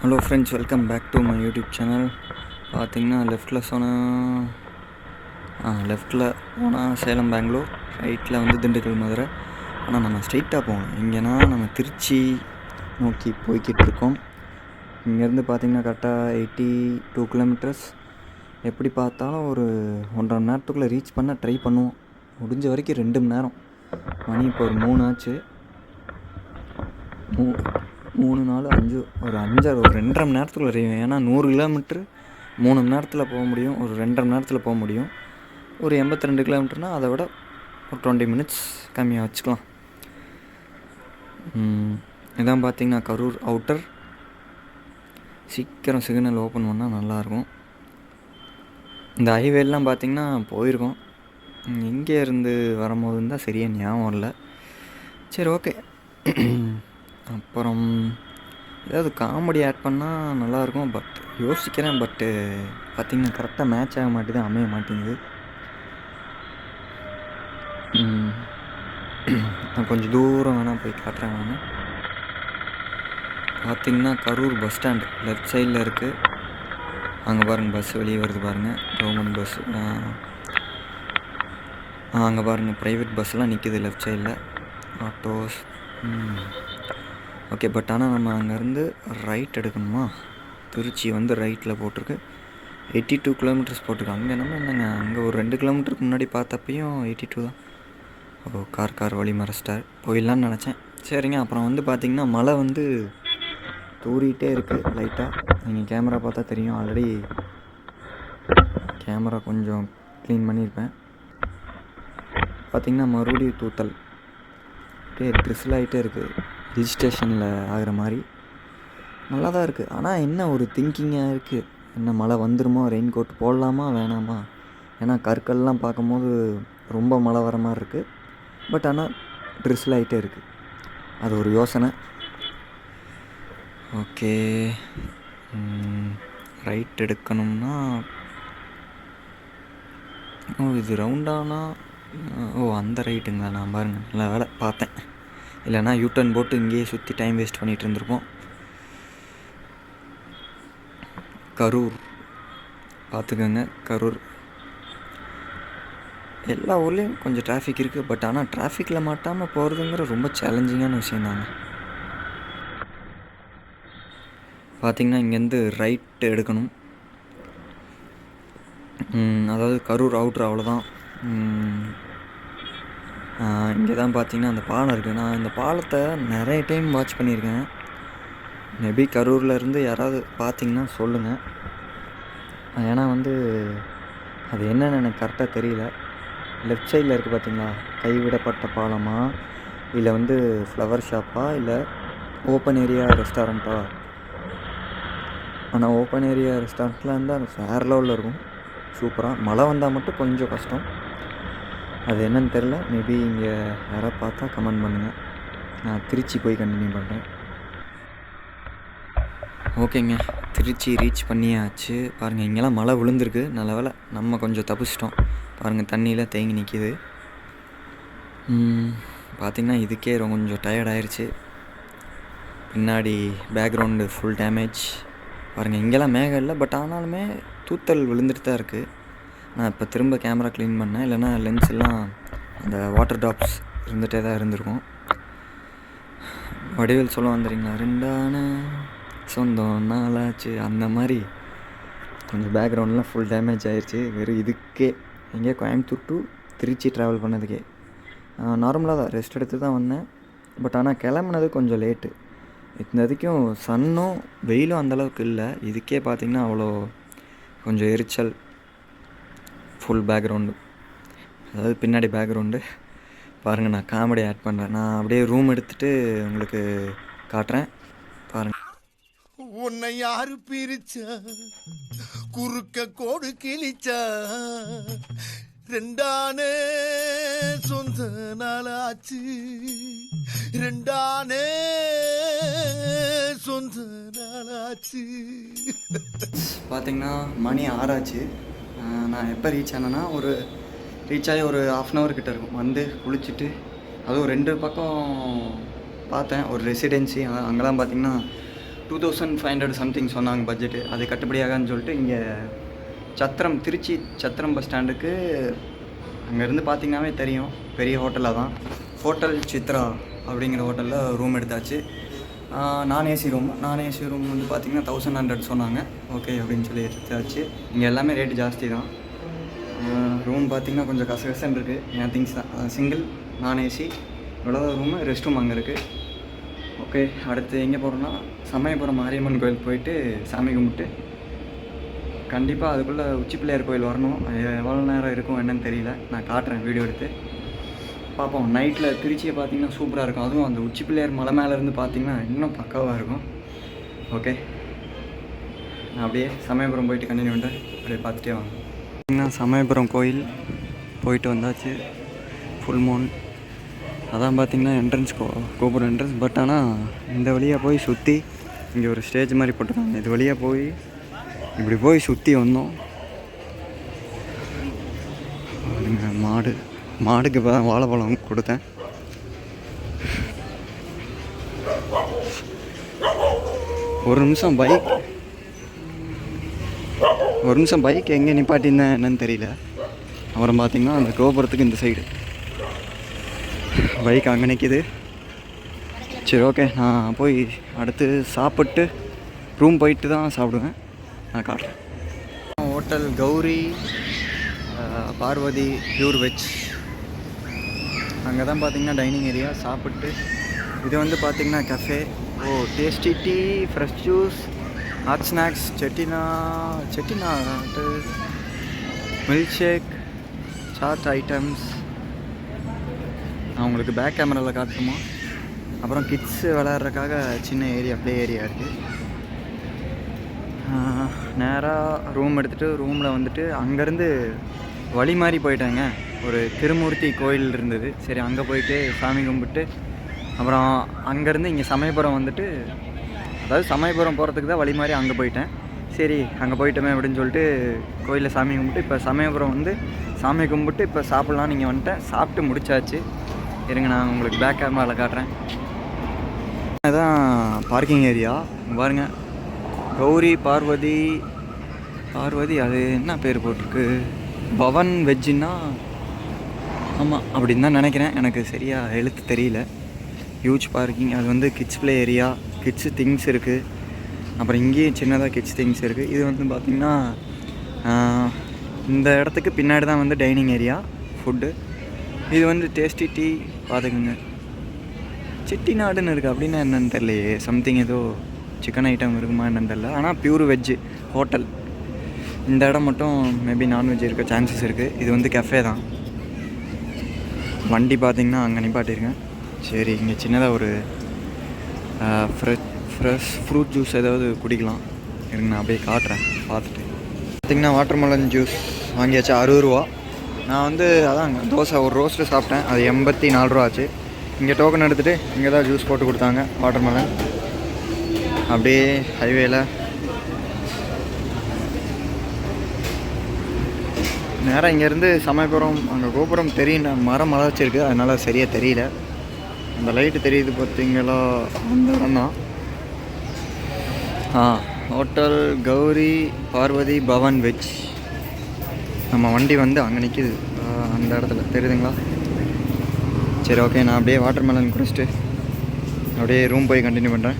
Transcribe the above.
Hello friends, welcome back to my YouTube channel. பார்த்திங்கன்னா லெஃப்ட்டில் போனால் சேலம் பெங்களூர், ரைட்டில் வந்து திண்டுக்கல் மதுரை. ஆனால் நம்ம ஸ்ட்ரைட்டாக போகணும். இங்கேனா நம்ம திருச்சி நோக்கி போய்கிட்டு இருக்கோம். இங்கேருந்து பார்த்திங்கன்னா கரெக்டாக 82 கிலோமீட்டர்ஸ். எப்படி பார்த்தாலும் ஒரு 1.5 மணி நேரத்துக்குள்ளே ரீச் பண்ண ட்ரை பண்ணுவோம். முடிஞ்ச வரைக்கும் 2 மணி நேரம். மணி இப்போ ஒரு 3 ஆச்சு. 3 4 5 ஒரு 2.5 மணி நேரத்துக்குள்ள அறிவேன். ஏன்னா 100 கிலோமீட்ரு 3 மணி நேரத்தில் போக முடியும், ஒரு 2.5 மணி நேரத்தில் போக முடியும். ஒரு 82 கிலோமீட்டர்னால் அதை விட ஒரு 20 மினிட்ஸ் கம்மியாக வச்சுக்கலாம். இதான் பார்த்திங்கன்னா கரூர் அவுட்டர். சீக்கிரம் சிக்னல் ஓப்பன் பண்ணால் நல்லாயிருக்கும். இந்த ஹைவேலாம் பார்த்திங்கன்னா போயிருக்கோம். எங்கே இருந்து வரும்போதுன்னு தான் சரியாக ஞாபகம் இல்லை. சரி, ஓகே. அப்புறம் ஏதாவது காமெடி ஆட் பண்ணால் நல்லாயிருக்கும். யோசிக்கிறேன். பார்த்திங்கன்னா கரெக்டாக மேட்ச் ஆக மாட்டேங்குது, அமைய மாட்டேங்குது. நான் கொஞ்சம் தூரம் வேணால் போய் காட்டுறேன். நான் பார்த்திங்கன்னா கரூர் பஸ் ஸ்டாண்டு லெஃப்ட் சைடில் இருக்குது. அங்கே பாருங்கள், பஸ் வெளியே வருது பாருங்கள், கவர்மெண்ட் பஸ். அங்கே பாருங்கள், ப்ரைவேட் பஸ்ஸெலாம் நிற்கிது லெஃப்ட் சைடில், ஆட்டோஸ். ஓகே, ஆனால் நம்ம அங்கேருந்து ரைட் எடுக்கணுமா? திருச்சி வந்து ரைட்டில் போட்டிருக்கு. 82 கிலோமீட்டர்ஸ் போட்டிருக்கு. அங்கே என்னங்க, அங்கே ஒரு 2 கிலோமீட்டருக்கு முன்னாடி பார்த்தப்பையும் 82 தான். ஓ, கார் வழி மறைச்சிட்டார். போயிடலான்னு நினச்சேன். சரிங்க. அப்புறம் வந்து பார்த்திங்கன்னா மழை வந்து தூரிகிட்டே இருக்குது லைட்டாக. நீங்கள் கேமரா பார்த்தா தெரியும். ஆல்ரெடி கேமரா கொஞ்சம் க்ளீன் பண்ணியிருப்பேன். பார்த்திங்கன்னா மறுபடியும் தூத்தல் ட்ரிஸ்ல் ஆகிட்டே இருக்குது. ஹில் ஸ்டேஷனில் ஆகிற மாதிரி நல்லா தான் இருக்குது. ஆனால் என்ன ஒரு திங்கிங்காக இருக்குது, என்ன மழை வந்துடுமோ, ரெயின் கோட் போடலாமா வேணாமா? ஏன்னா கற்கள்லாம் பார்க்கும்போது ரொம்ப மழை வர மாதிரி இருக்குது. ஆனால் ட்ரிஸ்ல் ஆகிட்டே இருக்குது. அது ஒரு யோசனை. ஓகே, ரைட் எடுக்கணும்னா இது ரவுண்டானா? அந்த ரைட்டுங்களா? நான் பாருங்கள், நல்ல வேலை பார்த்தேன். இல்லைனா யூட்டர்ன் போட்டு இங்கேயே சுற்றி டைம் வேஸ்ட் பண்ணிகிட்டு இருந்திருப்போம். கரூர் பார்த்துக்கோங்க. கரூர் எல்லா ஊர்லேயும் கொஞ்சம் டிராஃபிக் இருக்குது. ஆனால் டிராஃபிக்கில் மாட்டாமல் போகிறதுங்கிற ரொம்ப சேலஞ்சிங்கான விஷயந்தாங்க. பார்த்திங்கன்னா இங்கேருந்து ரைட் எடுக்கணும். அதாவது கரூர் அவுட்ரு, அவ்வளோதான். இங்கே தான் பார்த்திங்கன்னா அந்த பாலம் இருக்குது. நான் இந்த பாலத்தை நிறைய டைம் வாட்ச் பண்ணியிருக்கேன். மேபி கரூரில் இருந்து யாராவது பார்த்திங்கன்னா சொல்லுங்கள். ஏன்னா வந்து அது என்னென்னு எனக்கு கரெக்டாக தெரியல. லெஃப்ட் சைடில் இருக்குது பார்த்திங்களா, கைவிடப்பட்ட பாலமா, இல்லை வந்து ஃப்ளவர் ஷாப்பா, இல்லை ஓப்பன் ஏரியா ரெஸ்டாரண்ட்டா? ஆனால் ஓப்பன் ஏரியா ரெஸ்டாரண்ட்டில் இருந்தால் அது வேறு லெவலில் இருக்கும், சூப்பராக. மழை வந்தால் மட்டும் கொஞ்சம் கஷ்டம். அது என்னன்னு தெரில. மேபி இங்கே யாராவது பார்த்தா கமெண்ட் பண்ணுங்கள். நான் திருச்சி போய் கண்டினியூ பண்ணுறேன். ஓகேங்க, திருச்சி ரீச் பண்ணியாச்சு. பாருங்கள், இங்கெல்லாம் மழை விழுந்திருக்கு. நல்ல வேலை நம்ம கொஞ்சம் தப்பிச்சிட்டோம். பாருங்கள், தண்ணியில் தேங்கி நிற்கிது. பார்த்திங்கன்னா இதுக்கே கொஞ்சம் டயர்ட் ஆயிடுச்சு. பின்னாடி பேக்ரவுண்டு ஃபுல் டேமேஜ். பாருங்கள், இங்கெல்லாம் மேகம் இல்லை. ஆனாலுமே தூத்தல் விழுந்துட்டு தான் இருக்குது. நான் இப்போ திரும்ப கேமரா க்ளீன் பண்ணேன். இல்லைனா லென்ஸ் எல்லாம் அந்த வாட்டர் ட்ராப்ஸ் இருந்துகிட்டே தான் இருந்திருக்கும். வடிவேல் சொல்ல வந்துடுறீங்களா, 2 சொந்தம் நாளாச்சு, அந்த மாதிரி கொஞ்சம் பேக்ரவுண்ட்லாம் ஃபுல் டேமேஜ் ஆகிடுச்சு. வெறும் இதுக்கே எங்கேயோ கோயம்புத்தூர் டு திருச்சி ட்ராவல் பண்ணதுக்கே. நார்மலாக தான் ரெஸ்ட் எடுத்து தான் வந்தேன். ஆனால் கிளம்புனது கொஞ்சம் லேட்டு. இதுக்கும் சன்னும் வெயிலும் அந்தளவுக்கு இல்லை. இதுக்கே பார்த்திங்கன்னா அவ்வளோ கொஞ்சம் எரிச்சல். ஃபுல் பேக்ரவுண்டு, அதாவது பின்னாடி பேக்ரவுண்டு. பாருங்கள், நான் காமெடி ஆட் பண்ணுறேன். நான் அப்படியே ரூம் எடுத்துகிட்டு உங்களுக்கு காட்டுறேன். பாருங்கள். உன்னை யாரு பிரிச்சா, குறுக்க கோடு கிழிச்சா, 2 சொந்த நாளாச்சு, 2 சொந்த நாளாச்சு. பார்த்திங்கன்னா மணி 6 ஆச்சு. நான் எப்போ ரீச் ஆனேன்னா ரீச் ஆகி ஒரு 1/2 hour கிட்ட இருக்கும். வந்து குளிச்சுட்டு, அதுவும் 2 பக்கம் பார்த்தேன். ஒரு ரெசிடென்சி, அங்கெல்லாம் பார்த்திங்கன்னா 2500 சம்திங் சொன்னாங்க பட்ஜெட்டு. அது கட்டுப்படியாகான்னு சொல்லிட்டு இங்கே சத்திரம், திருச்சி சத்திரம் பஸ் ஸ்டாண்டுக்கு அங்கேருந்து பார்த்தீங்கன்னாவே தெரியும், பெரிய ஹோட்டலாக தான். ஹோட்டல் சித்ரா அப்படிங்கிற ஹோட்டலில் ரூம் எடுத்தாச்சு. நான் ஏசி ரூம் வந்து பார்த்திங்கன்னா 1100 சொன்னாங்க. ஓகே அப்படின்னு சொல்லி எடுத்தாச்சு. இங்கே எல்லாமே ரேட்டு ஜாஸ்தி தான். ரூம் பார்த்திங்கன்னா கொஞ்சம் கசகசன்னு இருக்குது. என் திங்ஸ் தான். சிங்கிள் நான் ஏசி இவ்வளோதான் ரூமு. ரெஸ்ட் ரூம் அங்கே இருக்குது. ஓகே, அடுத்து எங்கே போகிறோன்னா சமயபுரம் மாரியம்மன் கோயில் போயிட்டு சாமி கும்பிட்டு கண்டிப்பாக அதுக்குள்ளே உச்சி பிள்ளையார் கோயில் வரணும். எவ்வளோ நேரம் இருக்கும் என்னன்னு தெரியல, நான் காட்டுறேன் வீடியோ எடுத்து பார்ப்போம். நைட்டில் திருச்சியை பார்த்திங்கன்னா சூப்பராக இருக்கும். அதுவும் அந்த உச்சி பிள்ளையார் மலை மேலேருந்து பார்த்திங்கன்னா இன்னும் பக்காவாக இருக்கும். ஓகே, நான் அப்படியே சமயபுரம் போயிட்டு கண்டினியூ பண்ணுறேன். அப்படியே பார்த்துட்டே வாங்க. பார்த்திங்கன்னா சமயபுரம் கோயில் போயிட்டு வந்தாச்சு. ஃபுல் மூன் அதான் பார்த்திங்கன்னா என்ட்ரன்ஸ் கோபுரம் என்ட்ரன்ஸ். பட் ஆனால் இந்த வழியாக போய் சுற்றி இங்கே ஒரு ஸ்டேஜ் மாதிரி போட்டுருக்காங்க. இது வழியாக போய் இப்படி போய் சுற்றி வந்தோம். மாடுக்கு இப்போ தான் வாழைப்பழம் கொடுத்தேன். ஒரு நிமிஷம் பைக் எங்கே நிப்பாட்டியிருந்தேன் என்னன்னு தெரியல. அப்புறம் பார்த்திங்கன்னா அந்த கோபுரத்துக்கு இந்த சைடு பைக் அங்கே நிற்கிது. சரி, ஓகே, நான் போய் அடுத்து சாப்பிட்டு ரூம் போயிட்டு தான் சாப்பிடுவேன். நான் காட்டுறேன். Hotel Gowri Parvathi pure veg. அங்கே தான் பார்த்திங்கன்னா டைனிங் ஏரியா. சாப்பிட்டு இது வந்து பார்த்திங்கன்னா cafe. Tasty tea, fresh juice, hot snacks, Chettinad milk shake, chaat items. நான் உங்களுக்கு பேக் கேமராவில் காட்டுமா. அப்புறம் கிட்ஸ் விளையாடுறதுக்காக சின்ன ஏரியா, ப்ளே ஏரியா இருக்குது. நேராக ரூம் எடுத்துகிட்டு ரூமில் வந்துட்டு அங்கேருந்து வழி மாதிரி போயிட்டாங்க. ஒரு திருமூர்த்தி கோயில் இருந்தது. சரி, அங்கே போயிட்டு சாமி கும்பிட்டு அப்புறம் அங்கேருந்து இங்கே சமயபுரம் வந்துட்டு, அதாவது சமயபுரம் போகிறதுக்கு தான் வழி மாதிரி அங்கே போயிட்டேன். சரி, அங்கே போயிட்டோமே அப்படின்னு சொல்லிட்டு கோயிலில் சாமி கும்பிட்டு இப்போ சமயபுரம் வந்து சாமி கும்பிட்டு இப்போ சாப்பிட்லாம் நீங்கள் வந்துட்டேன். சாப்பிட்டு முடிச்சாச்சு. இருங்க, நான் உங்களுக்கு பேக் கேமராவில் காட்டுறேன். அதுதான் பார்க்கிங் ஏரியா பாருங்கள். கௌரி பார்வதி அது என்ன பேர் போட்டிருக்கு, பவன் வெஜ்ஜுன்னா ஆமாம் அப்படின்னு தான் நினைக்கிறேன். எனக்கு சரியாக எழுத்து தெரியல. Huge parking. அது வந்து kids play area, kids things இருக்குது. அப்புறம் இங்கேயும் சின்னதாக கிட்ஸ் திங்ஸ் இருக்குது. இது வந்து பார்த்திங்கன்னா இந்த இடத்துக்கு பின்னாடி தான் வந்து டைனிங் ஏரியா, ஃபுட்டு. இது வந்து டேஸ்டி டீ பார்த்துக்குங்க. செட்டிநாடுன்னு இருக்குது. அப்படின்னா என்னென்னு தெரியலையே. சம்திங் ஏதோ சிக்கன் ஐட்டம் இருக்குமா என்னன்னு தெரியல. ஆனால் பியூர் வெஜ்ஜு ஹோட்டல். இந்த இடம் மட்டும் மேபி நான்வெஜ் இருக்க சான்சஸ் இருக்குது. இது வந்து கஃபே தான். வண்டி பார்த்திங்கன்னா அங்கே நிப்பாட்டியிருக்கேன். சரி, இங்கே சின்னதாக ஒரு ஃப்ரெஷ் ஃப்ரூட் ஜூஸ் ஏதாவது குடிக்கலாம். இருங்க, நான் அப்படியே காட்டுறேன் பார்த்துட்டு. பார்த்திங்கன்னா வாட்டர்மெலன் ஜூஸ் வாங்கியாச்சு, 60 ரூபா. நான் வந்து அதான் தோசை ஒரு ரோஸ்ட்டு சாப்பிட்டேன், அது 84 ரூபா ஆச்சு. இங்கே டோக்கன் எடுத்துகிட்டு இங்கே தான் ஜூஸ் போட்டு கொடுத்தாங்க வாட்டர்மெலன். அப்படியே ஹைவேல நேராக இங்கேருந்து சமயபுரம் அங்கே கோபுரம் தெரியும். மரம் மலர்ச்சிருக்கு, அதனால் சரியாக தெரியல. அந்த லைட்டு தெரியுது பார்த்தீங்களா, அந்த இடம் தான். Hotel Gowri Parvathi Bhavan veg. நம்ம வண்டி வந்து அங்கே நிற்கிது, அந்த இடத்துல தெரியுதுங்களா. சரி, ஓகே, நான் அப்படியே வாட்டர்மெலன் குடிச்சிட்டு அப்படியே ரூம் போய் கண்டினியூ பண்ணுறேன்.